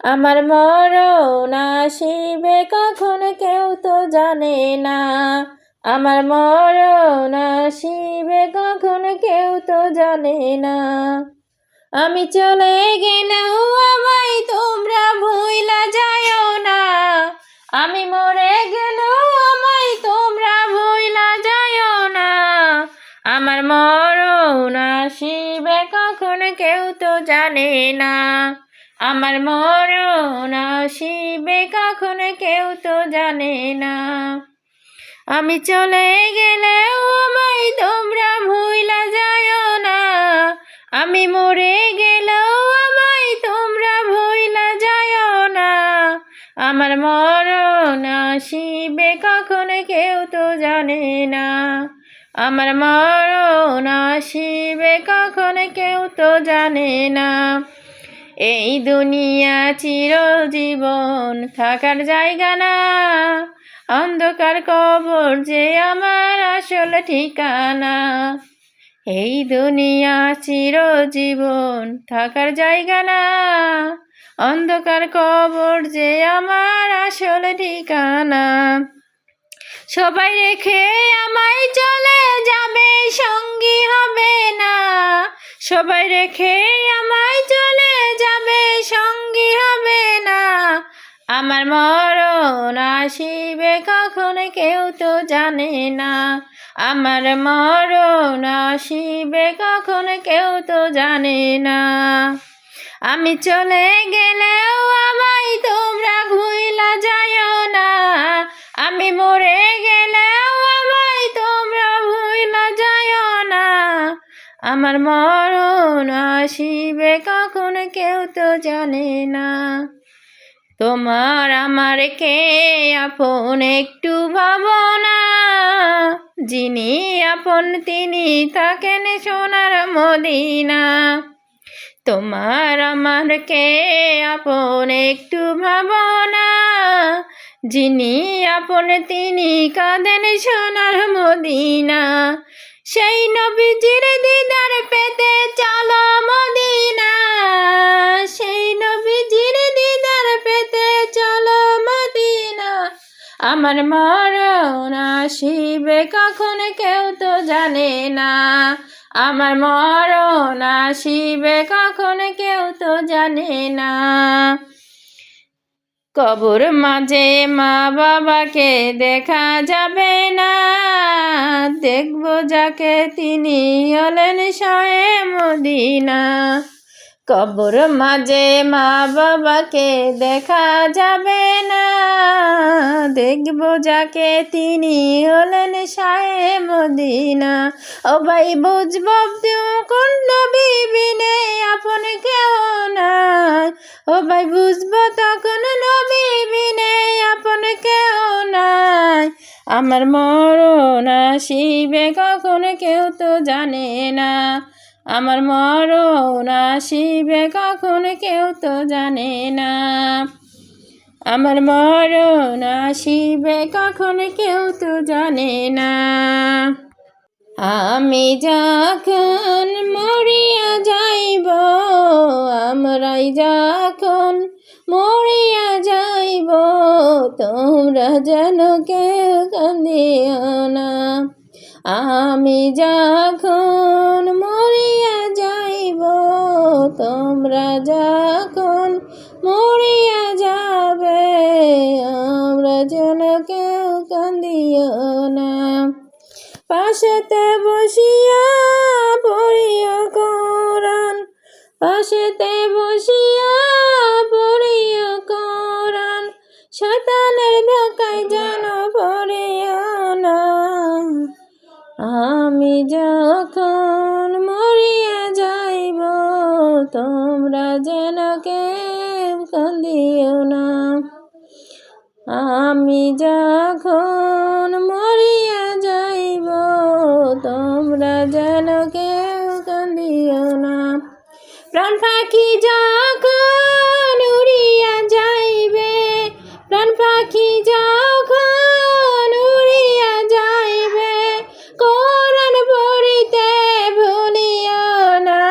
আমার মরণ আসিবে কখন কেউ তো জানে না। আমার মরণ আসিবে কখন কেউ তো জানে না। আমি চলে গেলেও আমায় তোমরা ভুইলা যাইও না। আমি মরে গেলেও আমায় তোমরা ভুইলা যাইও না। আমার মরণ আসিবে কখন কেউ তো জানে না। আমার মরণ আসিবে কখন কেউ তো জানে না। আমি চলে গেলেও আমায় তোমরা ভুইলা যাইও না। আমি মরে গেলেও আমায় তোমরা ভুইলা যাইও না। আমার মরণ আসিবে কখন কেউ তো জানে না। আমার মরণ আসিবে কখন কেউ তো জানে না। এই দুনিয়া চিরজীবন থাকার জায়গা না। অন্ধকার কবর যে আমার আসল ঠিকানা। এই দুনিয়া চিরজীবন থাকার জায়গা না। অন্ধকার কবর যে আমার আসল ঠিকানা। সবাই রেখে আমায় চলে যাবে, সঙ্গী হবে না। সবাই রেখে আমায় চলে যাবে, সঙ্গী হবে না। আমার মরণ আসিবে কখন কেউ তো জানে না। আমার মরণ আসিবে কখন কেউ তো জানে না। আমি চলে গেলেও আমায় তোমরা ভুইলা যাইও না। আমি মরে গেলেও আমায় তোমরা ভুইলা যাইও না। আমার মরণ আসিবে কখন কেউ তো জানে না। তোমার আমার কে আপন একটু ভাবনা। যিনি আপন তিনি থাকেন সোনার মদিনা। তোমার আমার কে আপন একটু ভাবনা। যিনি আপন তিনি কাঁদেন সোনার মদিনা। সেই নবীজির দিদার পেতে চলো মদিনা। সেই নবীজির দিদার পেতে চলো মদিনা। আমার মরণ আসিবে কখন কেউ তো জানে না। আমার মরণ আসিবে কখন কেউ তো জানে না। কবর মাঝে মা বাবাকে দেখা যাবে না। দেখব যাকে তিনি হলেন শয়ে মদিনা। কবর মাঝে মা বাবাকে দেখা যাবে না। দেখব যাকে তিনি হলেন শায়ে মদিনা। ও ভাই বুঝব কোন নবী বিনে আপন কেউ নাই। ও ভাই বুঝব তখন নবী বিনে আপন কেউ নাই। আমার মরণ আসিবে কখন কেউ তো জানে না। আমার মরণ আসিবে কখন কেউ তো জানে না। আমার মরণ আসিবে কখন কেউ তো জানে না। আমি যখন মরিয়া যাইব, আমরাই যখন মরিয়া যাইব, তোমরা যেন কেউ কাঁদিও না। আমি যখন মরিয়া যাইব, তোমরা যখন মরিয়া যাবে, আমরা যেন কেউ কাঁদিও না। পাশেতে বসিয়া পড়িও কোরআন, পাশেতে বসিয়া পড়িও কোরআন। শয়তানের ধোঁকায় যেন পড়িও না। আমি যখন মরিয়া যাইব, তোমরা যেন কেউ কাঁদিও না। আমি যখন মরিয়া যাইব, তোমরা যেন কেউ কাঁদিও না। প্রাণ পাখি যখন উড়িয়া যাইবে, প্রাণ পাখি যখন উড়িয়া যাইবে, কোরআন পড়িতে ভুলিও না।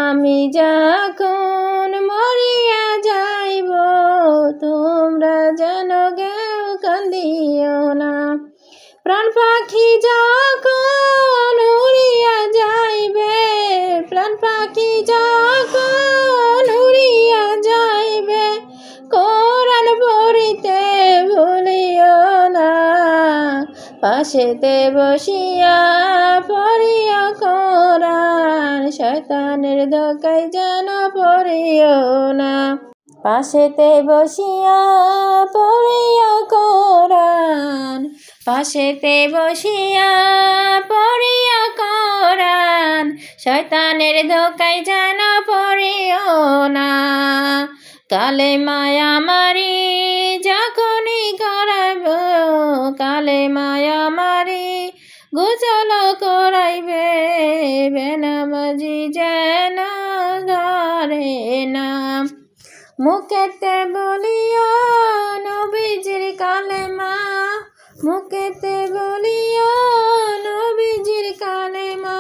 আমি যখন পাশেতে বসিয়া পড়িয়া কোরআন, শয়তানের ধোঁকায় যেন পড়িও না। পাশেতে বসিয়া পড়িয়া কোরআন, পাশেতে বসিয়া পড়িয়া কোরআন, শয়তানের ধোঁকায় যেন পড়িও না। কালেমায় আমারি যখনই করাইব, কালেমায় আমারি গোসল করাইবে, বেনামাজি যেন ধরে না। মুখেতে বলিও নবীজির কালেমা, মুখেতে বলিও নবীজির কালেমা,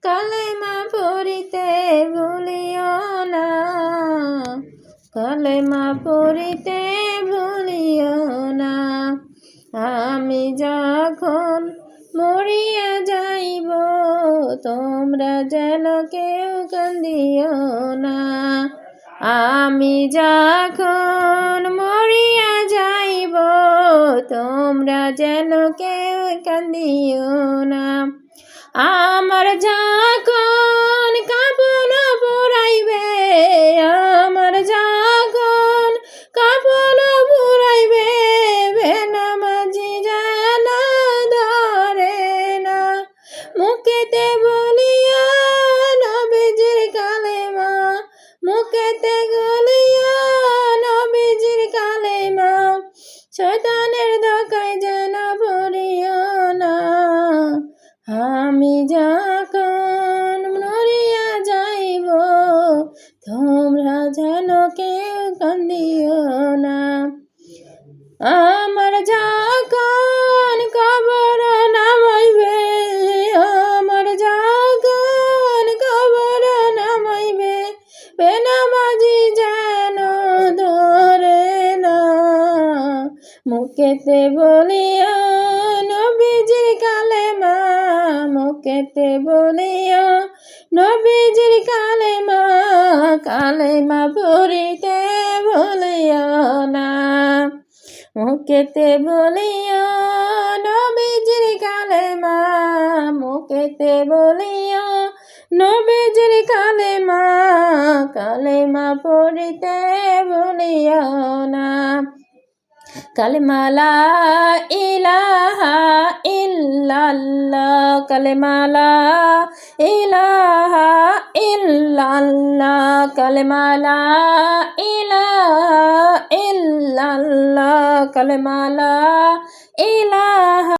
কালেমা পড়িতে ভুলিও না, কালেমা পড়িতে ভুলিও না। আমি যখন মরিয়া যাইব, তোমরা যেন কেউ কান্দিও না। আমি যখন মরিয়া যাইব, তোমরা যেন কেউ কান্দিও না। আমার যখন কাফন পুরাইবে, আমার যখন কাফন পুরাইবে, বেনামাজি যেন ধরে না। মুখেতে বলিয়া নবীজির কালেমা, মুখেতে বলিয়া নবীজির কালেমা, শয়তানের ধোঁকায় যেন পড়িও না। আমি যখন মরিয়া যাইব, তোমরা যেন কেউ কান্দিও না। আমার যখন কবর নামাইবে, আমার যখন কবর নামাইবে, বেনামাজি যেন ধরে না। মুখেতে বলিও নবীজির কালেমা, মুখেতে বলিও নবীজির কালেমা, কালেমা পড়িতে ভুলিও না। মুখেতে বলিও নবীজির কালেমা, মুখেতে বলিও নবীজির কালেমা, কালেমা পড়িতে ভুলিও না। কালেমা লা ইলাহা ইল্লাল্লাহ, কালেমা লা ইলাহা ইল্লাল্লাহ, কালেমা লা ইলাহা ইল্লাল্লাহ, কালেমা লা ইলাহা